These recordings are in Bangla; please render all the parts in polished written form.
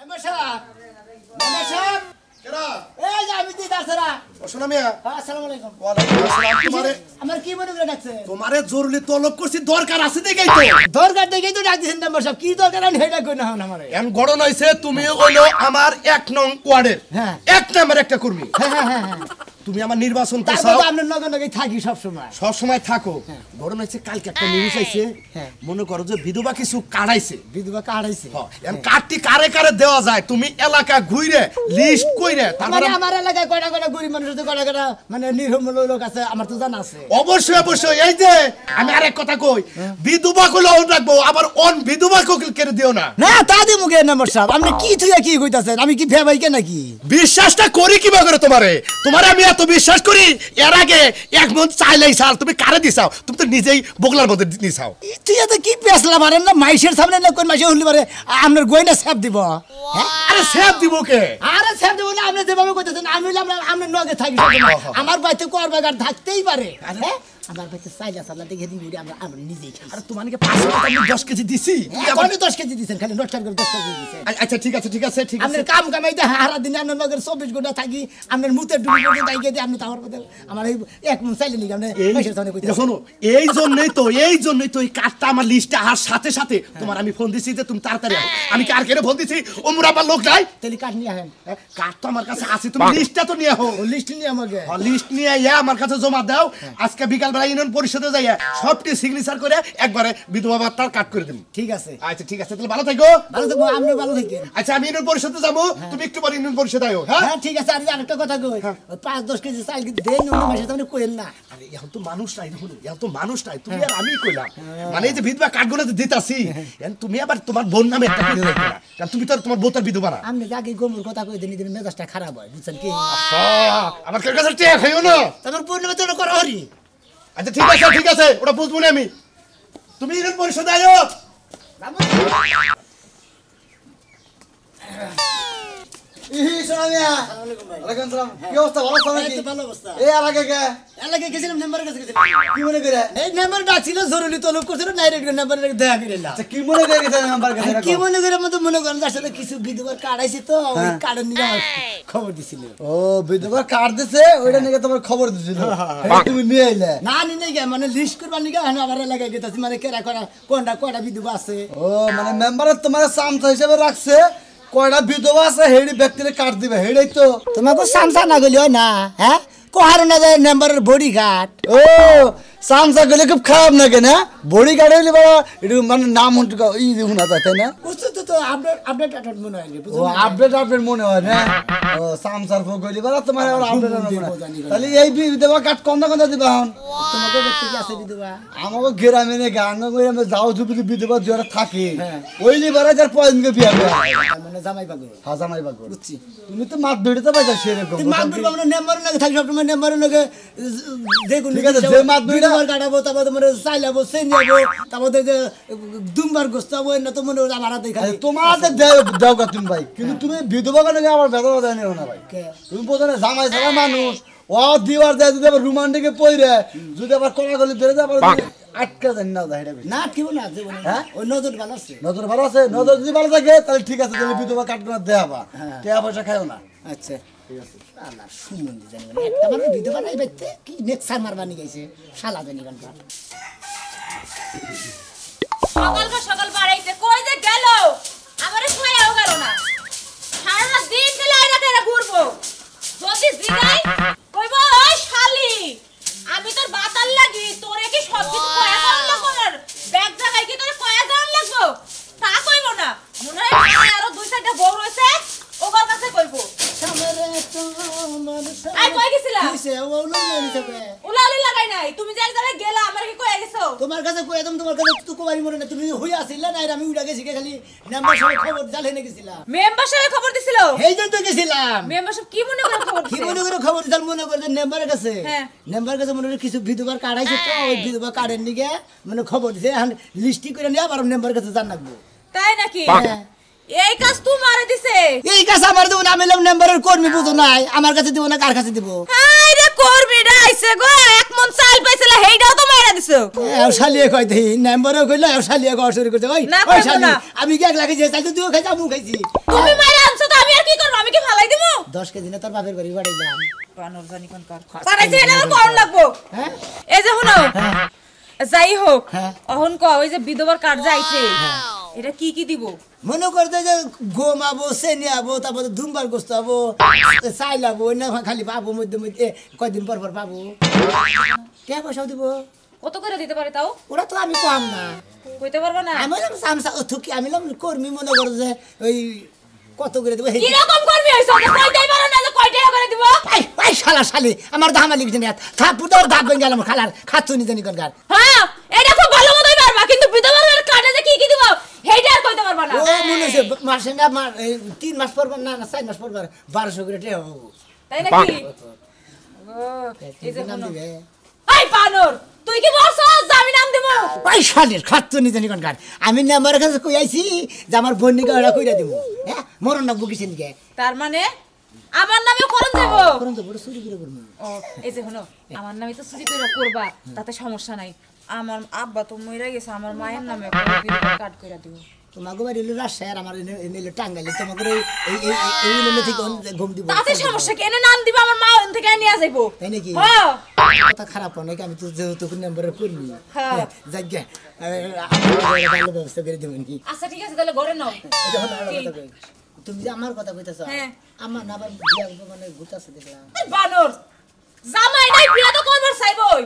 মেম্বার সাহেব মেম্বার সাহেব কেরা এই যে আমি দিদাসরা ওশোনা মিয়া আসসালামু আলাইকুম ওয়ালাইকুম আসসালাম তোমারে আমার কি মনে করে ডাকছে তোমারে জরুরি তলব করছি দরকার আছে দেখেই তো দরকার দেখেই তো ডাক দিছেন মেম্বার সাহেব কি দরকার আমি হেডা কই না হন আমারে এম গড়ন হইছে তুমি হইলো আমার 1 নং ওয়ার্ডের হ্যাঁ 1 নাম্বার একটা কর্মী হ্যাঁ তুমি আমার নির্বাচন করছো তারপর আমরা নগে নগে থাকি সব সময় সব সময় থাকো গড়ন হইছে কালকে একটা নিউজ আইছে মনে করো যে বিধবা কিছু কাড়াইছে বিধবা কাড়াইছে এম কাটটি কারে কারে দেওয়া যায় তুমি এলাকা ঘুরে লিস্ট কইরে তারপরে আমার এলাকায় কয়টা কয়টা গরিব মানুষদের কয়টা কয়টা মানে নির্মূল লোক আছে আমার তো জানা আছে অবশ্যই অবশ্যই এই যে আমি আরেক কথা কই বিধবা কইলে রাখবো আবার অন বিধবা কোকিল করে দিও না না তা দি মুগে মেম্বার সাহেব আপনি কি থুইয়া কি কইতাছেন আমি কি ফেবাইকে নাকি বিশ্বাসটা করি কিভাবে করে তোমারে আমি এত বিশ্বাস করি এর আগে এক মন চাইলেই সাল তুমি কারে দিছাও তুমি তো নিজেই বগলার মধ্যে নিছাও তুই এত কি পেছলা মারেন না মাইশের সামনে না কোন মাইশে হলি পারে আপনার গয়না সেব দিব আরে সেব দিব কে আরে সেব দিব না আপনি যেভাবে কইতেছেন আমি আমরা নগে থাকি আমার বাড়িতে করবাগার থাকতেই পারে হ্যাঁ আমার বাড়িতে চাইলা সালা দেখে দিবি আমরা নিজেই খাই আরে তোমাকে 10 কেজি দিছি তুই আমাকে 10 কেজি দিছেন খালি নোট করে 10 কেজি দিছেন আচ্ছা ঠিক আছে আপনি কাম কামাইতে হারা দিন আপনার নগর 24 ঘন্টা থাকি আপনার মুতে ডুবি ডুবি দাইকে দিয়ে আপনি তাওয়ার কথা আমার এই এক মন চাইলে নি আপনি পয়সা সামনে কইতে শোনো এই জন্যই তো এই কার্ডটা আমার লিস্টে আর সাথে সাথে তোমার আমি ফোন দিছি যে তুমি তাড়াতাড়ি আসো আমি কি আর কেন ফোন দিছি ওমরা আমার লোক নাই তাহলে কার্ড নিয়ে আহেন কার্ড তো আমার কাছে আছে তুমি লিস্টটা তো নিয়ে আও লিস্ট নিয়ে আমাকে লিস্ট নিয়ে আমার কাছে জমা দাও আজকে বিকাল বেলা ইউনিয়ন পরিষদে যাইয়া সবটি সিগনেচার করে একবারে বিধবা ভাতার কাট করে দেব ঠিক আছে আচ্ছা ঠিক আছে তাহলে ভালো থাকো আপনি ভালো থাকেন আচ্ছা আমি ইউনিয়ন পরিষদে যাব তুমি একটু পরে ইউনিয়ন পরিষদে আইও হ্যাঁ ঠিক আছে আর আরেকটা কথা কই 5-10 কেজি চাল কি দেন অন্য মাসে তুমি কইেন না আরে এখন তো মানুষ নাই দেখুন এখন তো মানুষ নাই তুমি আর আমি কইলাম মানে এই যে বিধবা কার্ডগুলো দিতাছি তুমি আবার তোমার বোন নামে একটা কিনে রাখো না কারণ তুমি তো তোমার বোতার বিধবা না আপনি যাকে গোমুর কথা কই দেন দিন মেজাজটা খারাপ হয় বুঝছেন কি আমার কাছে টেক হইও না তোমার পূর্ণিমা তো করো হরি আচ্ছা ঠিক আছে ওটা বুঝবো না আমি তুমি ইউনিয়ন পরিষদে আইও খবর দিছিল কার্ড দিছে ওইটা নাকি তোমার খবর দিছিল তুমি নিয়ে আইলে না নিয়ে গে মানে লিস্ট করবার নিকে আমার এলাকায় গেতাছি মানে কেরা করা কোনটা বিধবা আছে ও মানে মেম্বার তোমার সামসা হিসেবে রাখছে কয়টা বিধবা আছে হেডি ব্যক্তিরে কার্ড দিবে হেডাই তো তোমাকে সামসা না গলি হয় না হ্যাঁ কোহার না যায় নাম্বারের বডি গার্ড ও সামসা গলে খুব খারাপ না কেন বডি গার্ড হইলে বাবা একটু মানে নাম ই দেখুন না তাই না বুঝছো তো আপডেট মনে হয় ও আপডেট মনে হয় না ও সামসার ফোন কইলি বাবা তোমার আপডেট তাহলে এই বিধবা কার্ড কোনটা দিবা হন তোমাকে ব্যক্তি কি আছে বিধবা আমাকে গ্রামে নে গাঙ্গ কইরা আমি যাও যদি বিধবা যারা থাকে ওইলি বারে যার পয়েন্টকে বিয়া করে মানে জামাই পাগল হ্যাঁ জামাই পাগল বুঝছি তুমি তো মাত ধরিতে পাইছা সেরকম তুমি মাত ধরবা মানে নাম্বার লাগে থাকি সব সময় নাম্বার লাগে দেখুন ঠিক আছে যে মাত ধরিতে কাটাবো তারপর তোমার চাইলাবো সেঞ্জাবো তারপর যে দুমবার গোস্তাবো না তো মনে আমার হাতে খালি তোমার হাতে দাও কা তুমি ভাই কিন্তু তুমি বিধবা কেন আমার বেদনা দেয় না ভাই তুমি বোঝো না জামাই ছাড়া মানুষ ও দিবার যায় যদি আবার রোমান্টিকে পইরে যদি আবার কলাগলি ধরে যায় আবার আটকা দেন না দাইড়া না কেউ না দেব না হ্যাঁ ওই নজর ভালো আছে নজর যদি ভালো থাকে তাহলে ঠিক আছে তাহলে বিধবা কাটনা দেবা টাকা পয়সা খায়ও না আচ্ছা ঠিক আছে আল্লাহ সুমন্দি জানি না একটা মানে বিধবা নাই বাইতে কি নেক্সার মারবানি গাইছে শালা জানি গান সকাল বাড়াইছে কই যে গেল আমারে ছয়াও গেল না সারা দিন গেলে আইরা তেরা ঘুরবো যদি জিগাই কইবো ওই শালি আমি তোর বাতাল লাগি তোরে কি সব কিছু কয়া দাও লাগবো না ব্যাগ জায়গায় কি তোরে কয়া দাও লাগবো তা কইবো না মনে হয় আরো দুই চারটা বউ রয়েছে ওগর কাছে কইবো আই কই গেছিলা কিসে ওলাউলি যাবে উলাউলি লাগাই নাই তুমি যে এক জায়গায় গেলা আমারে কি কয়া গেছো তোমার কাছে কই একদম তোমার কাছে তুই কোবারি মনে না তুমি হইয়া আছিলা না আমি উড়া গেছি খালি নাম্বার সঙ্গে খবর জালে নে গেছিলা মেম্বার সাহেব খবর দিছিল এই জন্য তো গেছিলাম মেম্বার সাহেব কি মনে করে খবর কি দিছে মনে করে খবর দিল মনে করে নাম্বারের কাছে হ্যাঁ নাম্বারের কাছে মনে করে কিছু বিধবার কার্ড আইছে তো ওই বিধবা কার্ডের নিকে মানে খবর দিছে এখন লিস্টি করে নিয়ে আবার নাম্বারের কাছে জান লাগবো তাই নাকি এই কাজ তোমারে দিছে এই কাজ আমার দেব না আমি নাম্বারের কর্মী বুঝো নাই আমার কাছে দিব না কার কাছে দিব হাই রে কর্মীরা আইছে গো এক মন চাল পাইছিল হেইটাও তো মাইরা দিছো এও শালিয়ে কই দেই নাম্বারও কইলা এও শালিয়ে গো শুরু করতে ওই শালি আমি কি এক লাগে যে চাইতে তুইও খাইছা আমু খাইছি তুমি মাইরা 10 কেজি না তোর বাপের বাড়ি বাড়াইলাম বানর জানি কোন কার পারাইছে এটা আমার কোন লাগবো হ্যাঁ এই যে শুনো যাই হোক হ্যাঁ। অহন ক ওই যে বিধবার কার্ড যাইছে এটা কি কি দিব মনে করতে যে গম আবো চেনি আবো তারপরে ধুমবার গোস্ত আবো চাইল আবো না খালি পাবো মধ্যে মধ্যে কয়দিন পর পর পাবো কে পয়সাও দিব কত করে দিতে পারে তাও ওরা তো আমি কম না কইতে পারবা না আমি সামসা থুকি আমি কর্মী মনে করো যে ওই কত করে দেবো কি রকম করবি হইছ কইতেই পারো না যে কয় টাকা করে দিব ভাই শালা শালি আমার দামা লিখছে না থাপুর তোর দাঁত ভেঙে গেলাম খালার খাচ্ছ নি জানি কোনকার হ্যাঁ এটা খুব ভালো মতোই পারবা কিন্তু বিধবার কার্ডে যে কি কি দিব হেইটা আর কইতে পারবা না ও মনে হচ্ছে মাসে না 3 মাস পর না 4 মাস পর 1200 করে টাকা হবো তাই নাকি ও এই যে নাম শুনো দিবে এই বানর তুই কি বলছ আমি নাম দেব ভাই শালির খাচ্ছ নি জানি কোনকার আমি না আমার কাছে কই আইছি যে আমার বোনকে ওরা কইরা দিব হ্যাঁ মরণ না বুকিছেন কে তার মানে আমার নামে করন দেব করুন তো বড় চুরি করে করব ও এই যে শুনো আমার নামে তো চুরি করে করবা তাতে সমস্যা নাই আমার আব্বা তো মইরা গেছে আমার মায়ের নামে কার্ড কইরা দিব তোমাকে বাড়ি হলো রাজশাহী আর আমার এনে টাঙ্গাইলে তোমাকে এই এনে থেকে ঘুম দিব তাতে সমস্যা কি এনে নাম দিব আমার মা ওখান থেকে নিয়ে যাইবো তাই নাকি হ্যাঁ কথা খারাপ নাকি আমি তো যেহেতু নাম্বারে কর্মী হ্যাঁ। যাক গে আমি ভালো ব্যবস্থা করে দেবেন কি আচ্ছা ঠিক আছে তাহলে ঘরে নাও যখন আমার কথা কই তুমি যে আমার কথা কইতেছ হ্যাঁ। আমার না আবার বিয়া মানে গুতাছে দেখলাম এই বানর জামাই নাই বিয়া তো করবার চাইবই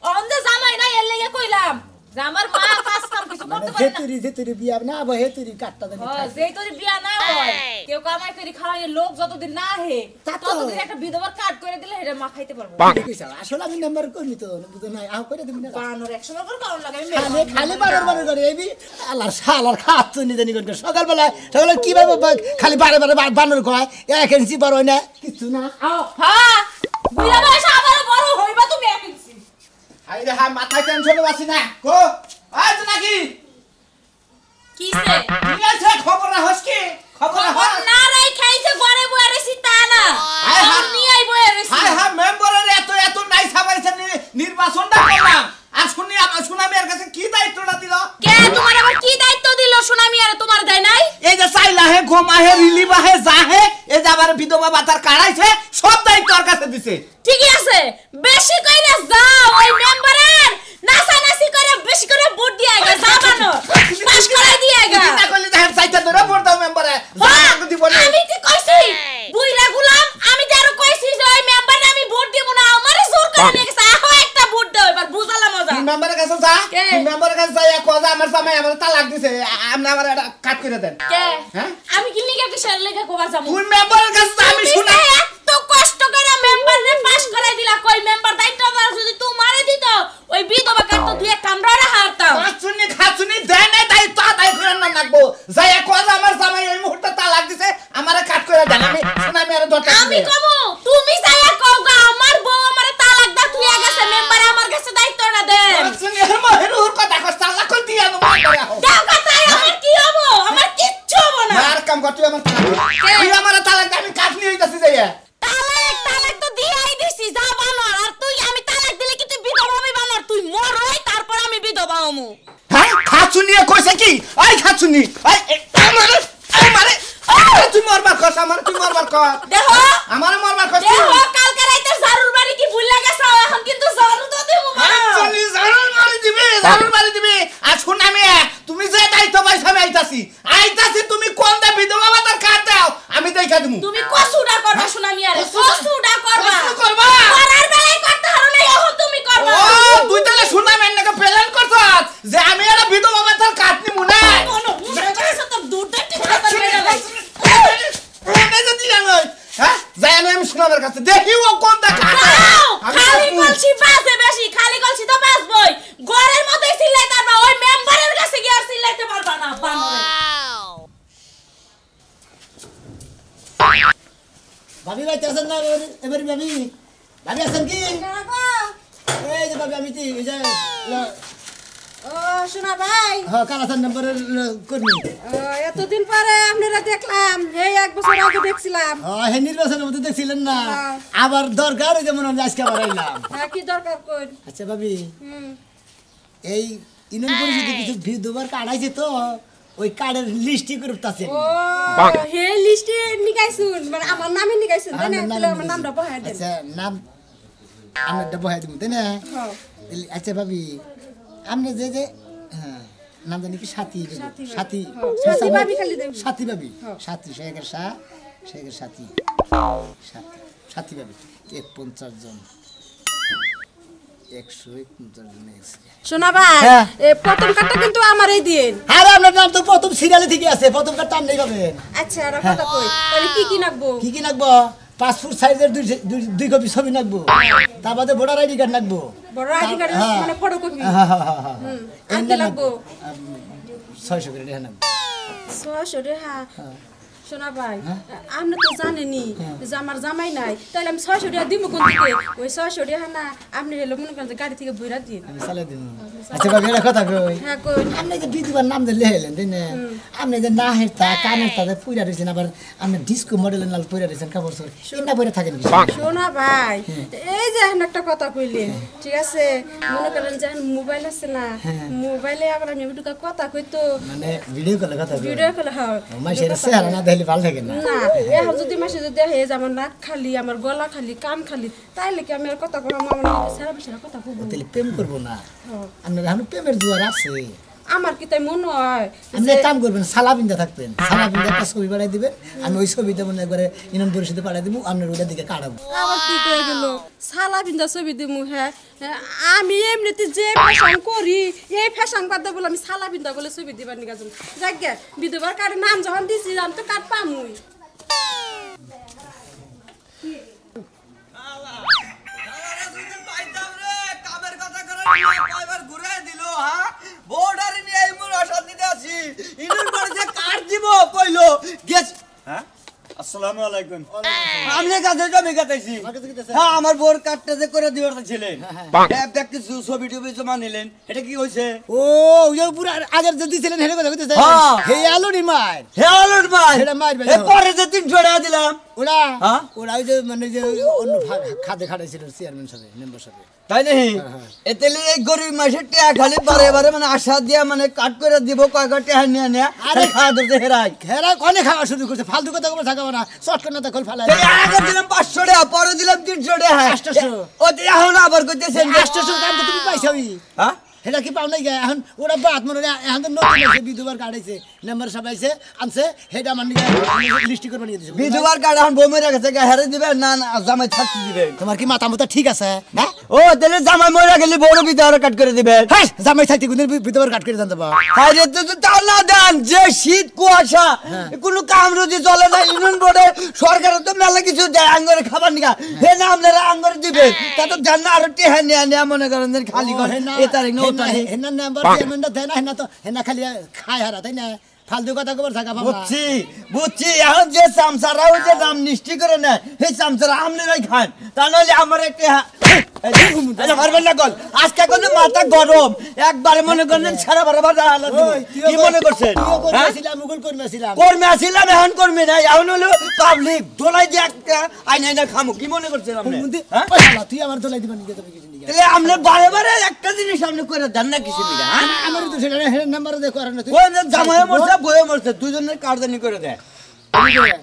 অন যে জামাই নাই এর লাগি কইলাম যে আমার মা কাজ কাম কিছু করতে পারে না যেতুরি বিয়া না আবার হেতুরি কাটটা দেন হ্যাঁ যেই তোর বিয়া না হয় কেউ কামাই করে খাওয়ায় লোক যতদিন না হে তা তো। ততদিন একটা বিধবার কার্ড করে দিলে এটা মা খাইতে পারবো আসলে আমি নাম্বার কর্মী তো বুঝো নাই আও করে দিবি না বানর 100 টাকা কারণ লাগে আমি খালি খালি বারবার করে এই আল্লাহর শালার খাচ্ছ নি জানি কোন সকালবেলা কিভাবে খালি বারে বারে বানর কয় 1 ইঞ্চি বড় হয় না কিছু না হ্যাঁ বুইলা বয়স আবার বড় হইবা তুমি একিনছি আরে হ্যাঁ মাথায় টেনশনে আছি না কো আজ নাকি কিসে কি আছে খবর রাখস কি খবর খবর না রাই খাইছে ঘরে বইয়া রেছি তা না হায় হায়। আমি আই বইয়া রেছি হায় হায় মেম্বারের এত নাই সাবাইছে নির্বাচনটা করলাম আর শুনামি এর কাছে কি দায়িত্বটা দিল কে তোমার আবার কি দায়িত্ব দিল সুনামি আর তোমার দেয় নাই এই যে চাইলা হে ঘুমা হে রিলিভ হে জাহে এই যে আবার বিধবা ভাতার কাড়াইছে সব দায়িত্ব ওর কাছে দিছে ঠিকই আছে বেশি কইরা যাও ওই মেম্বারের নাচানাচি করে বেশি করে ভোট দিয়ে গা যাবানো পাস করাই দিয়ে গা চিন্তা করলে দেখেন চাইতে ধরে ভোট দাও মেম্বারে জাহাকে দিব না আমি কি কইছি বুইরা গুলাম আমি তো আরো কইছি যে ওই মেম্বারে আমি ভোট দিব না আমারে জোর করে নিয়ে গেছে আহো একটা ভোট দাও এবার বুঝালা মজা মেম্বারের কাছে যা কে? মেম্বারের কাছে যা কোজা আমার জামাই আমার তালাক দিছে আপনি আমার এটা কাট করে দেন কে হ্যাঁ? আমি কি লিগা কিসের লেখা কবার যাবো কোন মেম্বারের কাছে যা আমি শুনা এত কষ্ট করে মেম্বারে পাস করাই দিলা কই মেম্বার দায়িত্বদার যদি তোমারে দিত ওই বিধবা কাট তো দুই একটা আমরা হারতাম খাচুনি দেয় না দায়িত্ব আদায় করে না লাগবো যাই কোজা আমার জামাই এই মুহূর্তে তালাক দিছে আমারে কাট করে দেন আমি শুনামি আর দরকার আমি কমু তুমি যাইয়া কও গা আমার বউ আমারে তালাক দা তুই গেছে মেম্বারে আমার কাছে দায়িত্বটা দেন খাচুনি হেরুর কথা কষ্ট তালাক কই দিয়া নো দাও কথা আমার কি হবো আমার কিচ্ছু হবো না মার কাম কর তুই আমার তুই আমার তালাক দে আমি কাট নিয়ে হইতাছি যাইয়া তালাক তো দিয়াই দিছি যা বানর আর তুই আমি তালাক দিলে কি তুই বিধবা হবি বানর তুই মর হই তারপর আমি বিধবা হমু হ্যাঁ খাচুনি কইছে কি আই খাচুনি আই আমারে তুই মরবার কস আমার তুই মরবার কস দেখো আমারে মরবার কস দেখো কালকে রাইতে জারুর বাড়ি কি ভুল লাগেছ এখন কিন্তু জারু তো দেবো খাচুনি জারুর মারি দিবি আর শুনামি তুমি যে দায়িত্ব পাইছ আমি আইতাছি তুমি কোন দে বিধবা ভাতার কাট দাও আমি দেখা দিমু তুমি কসুডা করবা শুনামি আরে কসুডা করবা কসু করবা? করার বেলায় করতে হারো না এখন তুমি করবা ও তুই তাহলে শুনামি নাকি প্ল্যান করছস যে আমি এটা বিধবা ভাতার কাট নিমু না কোনো মুখে তো তো দুধ ঠিক কথা বেরা ভাই আমি শুনামের কাছে দেখি ও কোনটা খালি কলছি বাসে বেশি খালি কলছি তো বাসবই ঘরের মধ্যেই সিলাইতে পারবা ওই মেম্বারের কাছে গিয়ে আর সিলাইতে পারবা না বানরে ভাবি ভাই আছেন না এবারে ভাবি ভাবি আছেন কি এই যে ভাবি আমি কি এই যে ও শোনা ভাই হ্যাঁ কালাসান নাম্বারের কর্মী এতদিন পরে আপনারা দেখলাম এই 1 বছর আগে দেখছিলাম হ্যাঁ হে নির্বাচনের মধ্যে দেখছিলেন না আবার দরকার যেমন আমি আজকে আবার আইলাম হ্যাঁ কি দরকার কই আচ্ছা ভাবি এই ইউনিয়ন পরিষদে কিছু ভিউ দুবার কাটাইছে তো ওই কার্ডের লিস্টই করতেছেন ও হে লিস্টে নিকাইছুন মানে আমার নামে নিকাইছুন তাই না তাহলে আমার নামটা বহায় দেন আচ্ছা নাম আমরা বহাই দিব তাই না হ্যাঁ আচ্ছা ভাবি আপনি যে যে হ্যাঁ নাম জানি কি সাথী সাথী সাথী ভাবি খালি দেব সাথী ভাবি সাথী শেখের সাথী সাথী ভাবি 50 জন 151 জন শোনা ভাই হ্যাঁ। প্রথম কার্ডটা কিন্তু আমারই দিন আরে আপনার নাম তো প্রথম সিরিয়ালে থেকে আছে প্রথম কার্ড টান নেই পাবেন আচ্ছা আর কথা কই তাহলে কি নাকবো কি নাকবো পাসপোর্ট সাইজের দুই কপি ছবি নাকবো তার বাদে ভোটার আইডি কার্ড নাকবো বড় আইডি কার্ড হ্যাঁ। মানে ফটোকপি হ্যাঁ আর কি লাগবো 600 করে টাকা নাকবো 600 টাকা শোনা ভাই আপনি তো জানেনই যে আমার জামাই নাই তাহলে আমি 600 টাকা দিব কোন থেকে ওই 600 টাকা না আপনি হলো মনে করেন যে গাড়ি থেকে বইরা দিন আমি চালাই দিন আচ্ছা ভাবি এটা কথা কই হ্যাঁ কই আপনি যে বিধবার নাম দিয়ে লেহেলেন তাই না আপনি যে না হেরতা কানের তাদের পুইরা রয়েছেন আবার আপনি ডিস্কো মডেলের নাল পুইরা রয়েছেন কাপড় চোর এটা পরে থাকেন কি শোনা ভাই এই যে এখন একটা কথা কইলেন ঠিক আছে মনে করেন যে মোবাইল আছে না মোবাইলে আবার আমি একটু কথা কইতো মানে ভিডিও কলে কথা কই ভিডিও কল হয় মাসের চেহারা না দেখলে ভালো থাকে না না এখন যদি মাসে যদি দেখে যে আমার নাক খালি আমার গলা খালি কান খালি তাইলে কি আমি আর কথা কম আমার সারা বছর কথা কব তাহলে প্রেম করবো না আপনার এখন প্রেমের দুয়ার আছে আমার কি তাই মনে হয় আপনি এক কাম করবেন সালা বিন্দা থাকবেন সালা বিন্দা একটা ছবি বাড়াই দিবেন আমি ওই ছবিটা মনে একবারে ইনাম পরিষদে পাঠাই দিব আপনার ওইটার দিকে কাটাবো আবার কি কই গেল সালা বিন্দা ছবি দিমু হ্যাঁ আমি এমনিতে যে ফ্যাশন করি এই ফ্যাশন বাদ বলে আমি সালা বিন্দা বলে ছবি দিবার নিকা যাম যাক বিধবার কার্ডের নাম যখন দিছি আমি তো কার্ড পামুই আসসালামু আলাইকুম আমি কাছে জমি কাটাইছি হ্যাঁ আমার বোর কাটটা যে করে দিবার ছিলেন ব্যক্তি ছবি টবি জমা নিলেন এটা কি হইছে ও ওই যে পুরো আগের যে দিছিলেন হেরে কথা কইতেছে হ্যাঁ। হে আলুনি মার হে আলুর ভাই এটা মারবে এ পরে যে 300 টাকা দিলাম ওরা হ্যাঁ? ওরা ওই যে মানে যে অন্য খাদে খাটাইছিল চেয়ারম্যান সাহেব মেম্বার সাহেব তাই নাকি এতেলে এই গরিব মাসের টাকা খালি বারে বারে মানে আশা দিয়া মানে কাট করে দিব কয় কয় টাকা নিয়ে নিয়ে আরে খাওয়া ধরতে হেরাই হেরা কোনে খাওয়া শুরু করছে ফালতু কথা কবে থাকাবো না চটকন না তখন ফালাই আগে দিলাম 500 টাকা পরে দিলাম 300 টাকা 800 ও এখন আবার কইতেছেন 800 কাম তো তুমি পাইছাই হ্যাঁ হেলা কি পাও নাই গে এখন ওরা বাত মনে এখন তো নতুন আছে বিধবার কাটাইছে নাম্বার সব আইছে আনছে হেডা মানি লিস্ট করে বানিয়ে দিছে বিধবার কার্ড এখন বউ মরে গেছে হেরে দিবে না না জামাই থাকতে দিবে তোমার কি মাথা মতো ঠিক আছে হ্যাঁ ও তাহলে জামাই মরে গেলে বড় বিধবার কাট করে দিবে হ্যাঁ জামাই থাকতে কোনদিন বিধবার কাট করে জানতে পাও আরে তো তাও না দেন যে শীত কুয়াশা কোনো কাম রুজি চলে না ইউনিয়ন বোর্ডে সরকার তো মেলা কিছু দেয় আঙ্গরে খাবার নিকা হে না আপনারা আঙ্গরে দিবে তা তো জান না আরো টেহা নিয়ে মনে করেন যে খালি করে এ তারিখ না ও তারিখ হেনা নাম্বার চেয়ারম্যানটা দেয় না হেনা তো হেনা খালি খায় হারা তাই না ফালতু কথা কবে থাকা বাবা বুঝছি বুঝছি এখন যে চামচারা ওই যে নাম নিষ্টি করে নেয় সেই চামচারা আপনারাই খান তা নাহলে আমার একটা মারবেন না গল আজকে কিন্তু মাথা গরম একবারে মনে করেন সারা বারে কি মনে করছেন কর্মী আসিলাম এখন কর্মী নাই এখন হলো পাবলিক দোলাই দিয়ে একটা আইনা খামো কি মনে করছেন আপনি তুই আমার দোলাই দিবা নিয়ে যাবে কিছু নিয়ে তাহলে আপনি বারে বারে একটা জিনিস আপনি করে দেন না কিছু নিয়ে আমার তো সেটা নাম্বার দেখো আর না তুই ওই জামাই মরছে বয়ে মরছে দুজনের কার্ডানি করে দেয়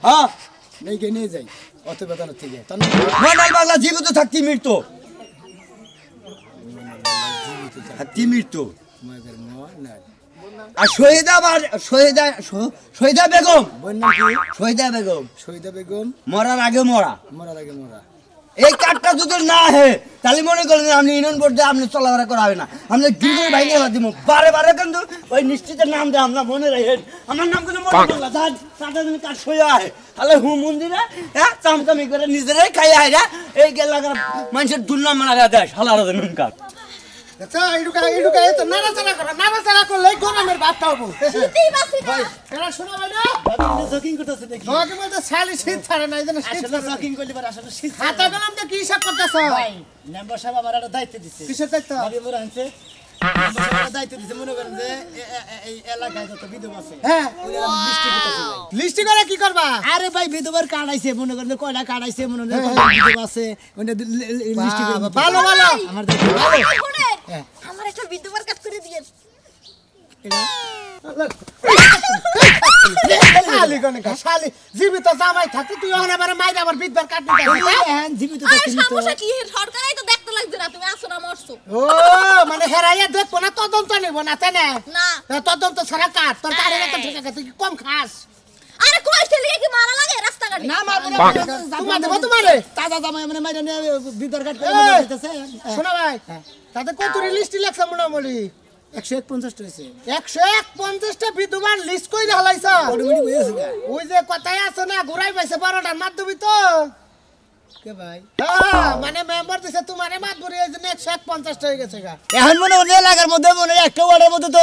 হ্যাঁ নেই গে নিয়ে যাই অত বেতন থেকে মনাল বাংলা জীবিত থাকতি মৃত্যু থাকতি মৃত্যু আর শহীদা বেগম শহীদা বেগম মরার আগে মরা মরার আগে মরা এই কার্ডটা যদি না হে তাহলে মনে করেন আপনি ইউনিয়ন বোর্ডে আপনি চলাফেরা করা হবে না আপনি গিরগির ভাইকে দিব বারে বারে কিন্তু ওই নিশ্চিতের নাম দেয় আমরা মনে রাখেন আমার নাম কিন্তু মনে করলা তাদের জন্য কাজ সই আহে তাহলে হু মন্দিরে হ্যাঁ চামচামি করে নিজেরাই খাই আয় রা এই গেলা মানুষের দুর্নাম মারা দেয় সালার নুন কাঠ আচ্ছা এডুকা তো নাড়াচাড়া করলে গরমের ভাতটা হবো ভাই এরা শোনা ভাই না জকিং করতেছে নাকি তোমাকে বলতে শালি শীত ছাড়ে না এইজন্য আসলে জকিং করলে পারে আসলে শীত হাতা গেলাম তো কি হিসাব করতেছ ভাই মেম্বার সাহেব আমার একটা দায়িত্ব দিছে কিসের দায়িত্ব ভাবি মোরা আনছে মেম্বার সাহেব দায়িত্ব দিছে মনে করেন যে এই এলাকায় যত বিধবা আছে হ্যাঁ লিস্টি করতেছে ভাই লিস্টি করে কি করবা আরে ভাই বিধবার কার্ড আইছে মনে করেন কয়টা কার্ড আইছে মনে করেন বিধবা আছে ওটা লিস্টি করে ভালো আমার দায়িত্ব ভালো আমার একটা বিধবার কাট করে দিয়েন এটা শালি গনে কা শালি জীবিত জামাই থাকতে তুই ওখানে আবার মাইরা আবার বিদবার কাটনি হ্যাঁ জীবিত আরে থাকি তো সমস্যা কি সরকারই তো দেখতে লাগছে না তুমি আসো না মরছো ও মানে হেরাইয়া দেখবো না তদন্ত নিব না তাই না না তদন্ত ছাড়া কাট তোর গাড়ি তো ঠিক আছে তুই কি কম খাস আরে কইতে লিয়ে কি মারা লাগে রাস্তাঘাটে না মারবো না তোমার দেবো তোমারে তাজা জামাই মানে মাইরা নিয়ে বিদর কাট করে এই, দিতেছে শোনা ভাই তাতে কত লিস্ট লাগছে মোটামুটি 151 হইছে 151টা বিধবার লিস্ট কইরা হলাইছ অটোমেটিক হয়ে গেছে ওই যে কথাই আছে না ঘুরাই পাইছে 12টার মাধ্যমে তো কে ভাই হ্যাঁ মানে মেম্বার দিছে তোমারে মাতবরি এই জন্য 151টা হয়ে গেছে গা এখন মনে হয় এলাকার মধ্যে মনে হয় একটা ওয়ার্ডের মধ্যে তো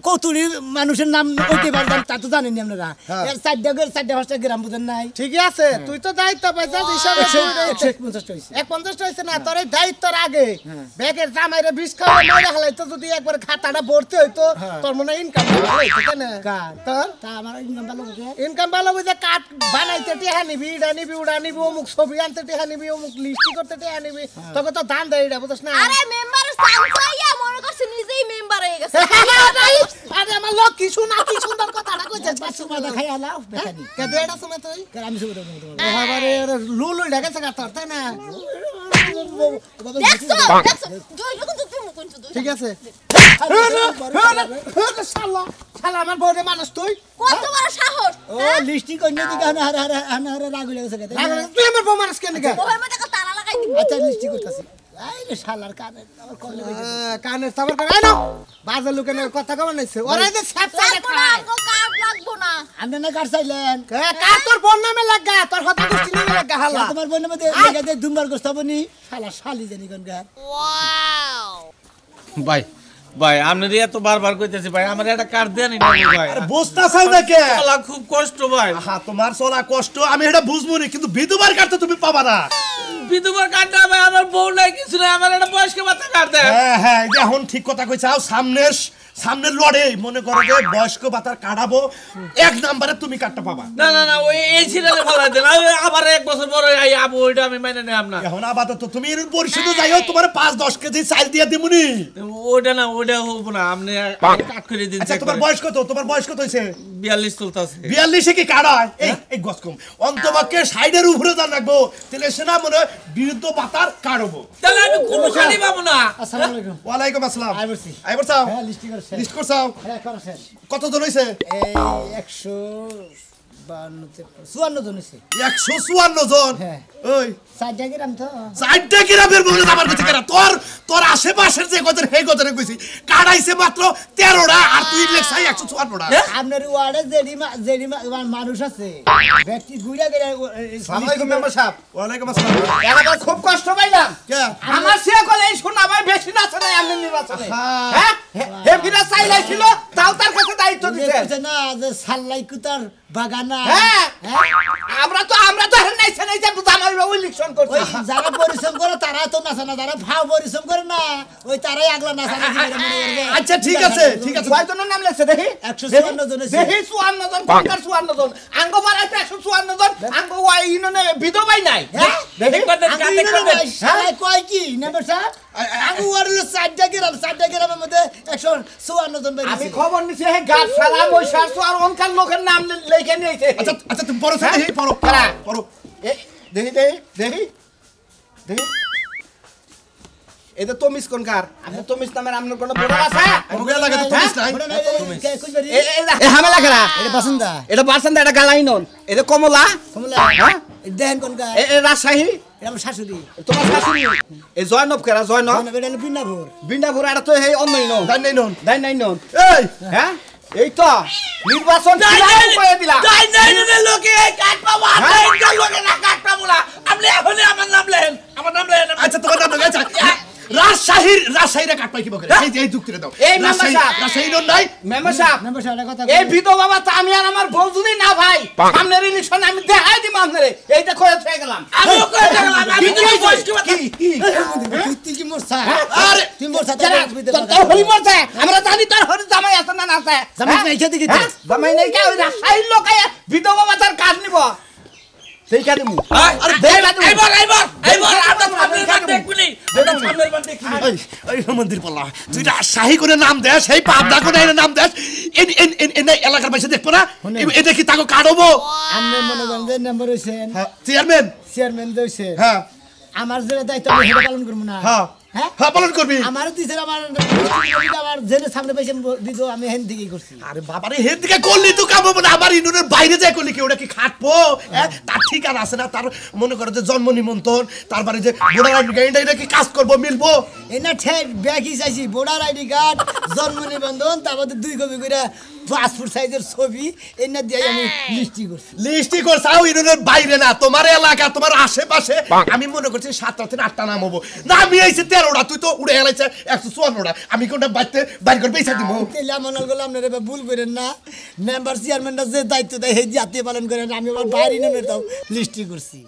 কতুরি মানুষের নাম কইতে পারতাম তা তো জানেন নি আপনারা এর চারটা পাঁচটা গ্রাম বুঝেন নাই ঠিকই আছে তুই তো দায়িত্ব পাইছ হিসাবে 151 হইছে 150 হইছে না তোর এই দায়িত্বের আগে ব্যাগের জামাইরে বিষ খাওয়া মাইরা হলাইতো যদি একবার খাতাটা ভর্তি হইতো তোর মনে ইনকাম ভালো হইতো তাই না কার তোর তা আমার ইনকাম ভালো করে ইনকাম ভালো বুঝে কাট বানাইতে টিহা নিবি ইডা নিবি উড়া নিবি অমুক ছবি আনতে টিহা নিবি অমুক লিস্টি করতে টিহা নিবি তোকে তো দান দেয় এটা বুঝছ না আরে মেম্বারের সামসাইয়া মনে করছে নিজেই মেম্বার হয়ে গেছে আরে আমার লোক কি শোনা কি সুন্দর কথাটা কইছে পাঁচশো মাথা খাই আলাও বেখানি কে দেড়া সময় তুই কার আমি শুরু করব এবারে লুলু ঢাকেছে গা তোর তাই না দেখছো দেখছো জয় যখন তুমি মুখ কইছো ঠিক আছে শালা শালা আমার বউরে মানুষ তুই কত বড় সাহস ও লিস্টি কই নি দিকে হানা রাগ হয়ে গেছে তুই আমার বউ মানুষ কেন গা ওর মধ্যে তারা লাগাই দিব আচ্ছা লিস্টি করতেছি আই রে শালার কানে আমার কলে কানের সাবার করে আই না বাজার লোকের কথা কম নাইছে ওরা যে সাপ সাইডে লাগবো না খায় আমগো কার্ড লাগবো না আপনি না কার চাইলেন কার তোর বোন নামে লাগা তোর হতা গোষ্ঠী নামে লাগা হালা তোমার বোন মধ্যে লেগে দে দুমবার গোস্তাবনি শালা শালি জানি কোন গা ভাই ভাই আপনার এত বারবার কইতেছি ভাই আমার একটা কার্ড দেন না ভাই আরে বুঝতা চাও না কে চলা খুব কষ্ট ভাই হ্যাঁ তোমার চলা কষ্ট আমি এটা বুঝবো না কিন্তু বিধবার কার্ড তো তুমি পাবা না বিধবার কার্ড ভাই আমার বউ নাই কিছু নাই আমার একটা বয়স্ক ভাতা কার্ড দেন হ্যাঁ হ্যাঁ এই যে এখন ঠিক কথা কইছাও সামনের লড়ে মনে করো যে বয়স্ক ভাতার কাটাবো 1 নম্বরে তুমি কার্ডটা পাবা না না না ওই এই সিরিয়ালে ফলাই দেন আবার 1 বছর পরে আই আবু ওইটা আমি মাইনে নেব না এখন আপাতত তুমি এর পরিশোধে যাইও তোমার 5-10 কেজি চাল দিয়ে দিমুনি ওইটা না ওইটা হবো না আপনি কাট করে দিন আচ্ছা তোমার বয়স কত হইছে 42 চলতেছে 42 এ কি কার্ড হয় এই গসকম অন্তপক্ষে সাইডের উপরে দান রাখবো তাহলে সেনা মনে হয় বিরুদ্ধ ভাতার কার্ড হবো তাহলে আমি কোনো কার্ডই পাবো না আসসালামু আলাইকুম ওয়ালাইকুম আসসালাম আইবরছি আইবরছাও হ্যাঁ লিস্টি করছে লিস্ট করছাও হ্যাঁ করছেন কতজন হইছে এই 152 জন হইছে 154 জন হ্যাঁ। ওই চারটা গ্রাম তো চারটা গ্রামের বলে আমার কাছে কেন তোর আশেপাশের যে গদের হে গদরে কইছি কাড়াইছে মাত্র 13টা আর তুই লেখছাই 154টা আপনার ওয়ার্ডে যেডি মানুষ আছে ব্যক্তি ঘুরে গেলে আসসালামু আলাইকুম মেম্বার সাহেব ওয়ালাইকুম আসসালাম এবার খুব কষ্ট পাইলাম কে আমার সে কলে এই শোনা ভাই বেশি না শোনা এমনি নির্বাচনে হ্যাঁ। হ্যাঁ হে বিনা চাইলাইছিল তাও তার কাছে দায়িত্ব দিতে না যে সাল্লাই কুতার বাগানা হ্যাঁ আমরা তো হেন নাইছে নাই যে জামাই বাবু ইলেকশন করছে ওই যারা পরিশ্রম করে তারা তো নাচে না যারা ভাও পরিশ্রম করে না ওই তারাই আগলা নাচা আচ্ছা ঠিক আছে কয়জনের নাম লেখছে দেখি 154 জন হইছে। দেখি 54 জন কোনকার 54 জন আঙ্গ পাড়াতে 154 জন আঙ্গ ওয়াই ইননে বিধবাই নাই দেখি শালাই কয় কি নেবে স্যার আগু ওয়ার্ডে চারটা গ্রামের মধ্যে 154 জন আমি খবর নিছি হে গাছ সালা বৈশাখ আর অনকার লোকের নাম লেখে নিয়েছে আচ্ছা তুমি পড়ো দেখি পড়ো পড়ো দেখি এটা তো মিস কোনকার আপনি তো মিস নামের আপনার কোন বড় আছে আমাকে লাগে তো তুমি নাই এ হামেলা করা এটা বাসন্দা এটা বাসন্দা এটা গালাইনন এটা কমলা কমলা হ্যাঁ দেন কোনকা এ রাজশাহী এটা আমার শাশুড়ি তোমার শাশুড়ি এই জয়নব কেরা জয়নব এটা হলো বিন্নাপুর বিন্দাপুর এটা তো এই অন্যই নন দাই নাই নন দাই নাই নন এই হ্যাঁ এই তো নির্বাচন করে দিলা তাই নাই রে লোকে কাট পাবো আপনি এই লোকে না কাট পাবো না আপনি এখন আমার নাম লেন আচ্ছা তোমার নাম আচ্ছা রাজশাহীরা কাট পাই কি বকে এই যুক্তিটা দাও এই মেম্বার সাহেব রাজশাহী নন নাই মেম্বার সাহেব নাম্বার সাহেব কথা এই বিধবা বাবা তো আমি আর আমার বউ যদি না ভাই সামনের ইলেকশন আমি দেখাই দিব আপনারে এইটা কয়ে থেকে গেলাম আমিও করে দেখলাম আমি তো বয়স্ক ভাতা তুই কি মোর স্যার আরে তুই মোর সাথে তোর হরি মরছে আমরা জানি তোর হরি জামাই আছে না আছে জামাই নাই খেতে গেছে জামাই নাই কে ওই রাজশাহীর লোক বিধবা বাবা তার কাজ নিব সেইটা দিমু আরে এইবার আপনার বার দেখবি সামনের বার দেখবি ওই মন্দির পাল্লা তুই শাহী করে নাম দেস সেই পাবনা করে নাম দেস এনে এলাকার বাইসে দেখবো না এটা কি তাকে কাটবো আপনি মনে করেন যে নাম্বার হইছেন চেয়ারম্যান চেয়ারম্যান হইছে হ্যাঁ আমার যে দায়িত্ব আমি সেটা পালন করব না হ্যাঁ হ্যাঁ হ্যাঁ পালন করবি আমার দিছে আমার জেনে সামনে পাইছে দিতো আমি হেন দিকেই করছি আরে বাবারে হের দিকে করলি তো কাম হবে না আমার ইনুনের বাইরে যায় করলি কি ওটা কি খাটবো তার ঠিকানা আছে না তার মনে করো যে জন্ম নিমন্ত্রণ তারপরে যে ভোটার আইডি কার্ড এটা কি কাজ করবো মিলবো এনা ঠেক ব্যাগই চাইছি ভোটার আইডি কার্ড জন্ম নিবন্ধন তারপরে 2 কপি করে পাসপোর্ট সাইজের ছবি এনা দিয়ে আমি লিস্টি করছি লিস্টি করছাও ইনুনের বাইরে না তোমার এলাকা তোমার আশেপাশে আমি মনে করছি 7টা থেকে 8টা নাম হবো না আমি আইছি 13টা তুই তো উড়ে গেলাইছে 154টা আমি কোনটা বাইর করে পয়সা দিব তেলা মনে করলাম আপনারা ভুল করেন না মেম্বার চেয়ারম্যানরা যে দায়িত্ব দেয় সেই জাতীয় পালন করেন আমি আবার বাইরে নেমে তাও লিস্টি করছি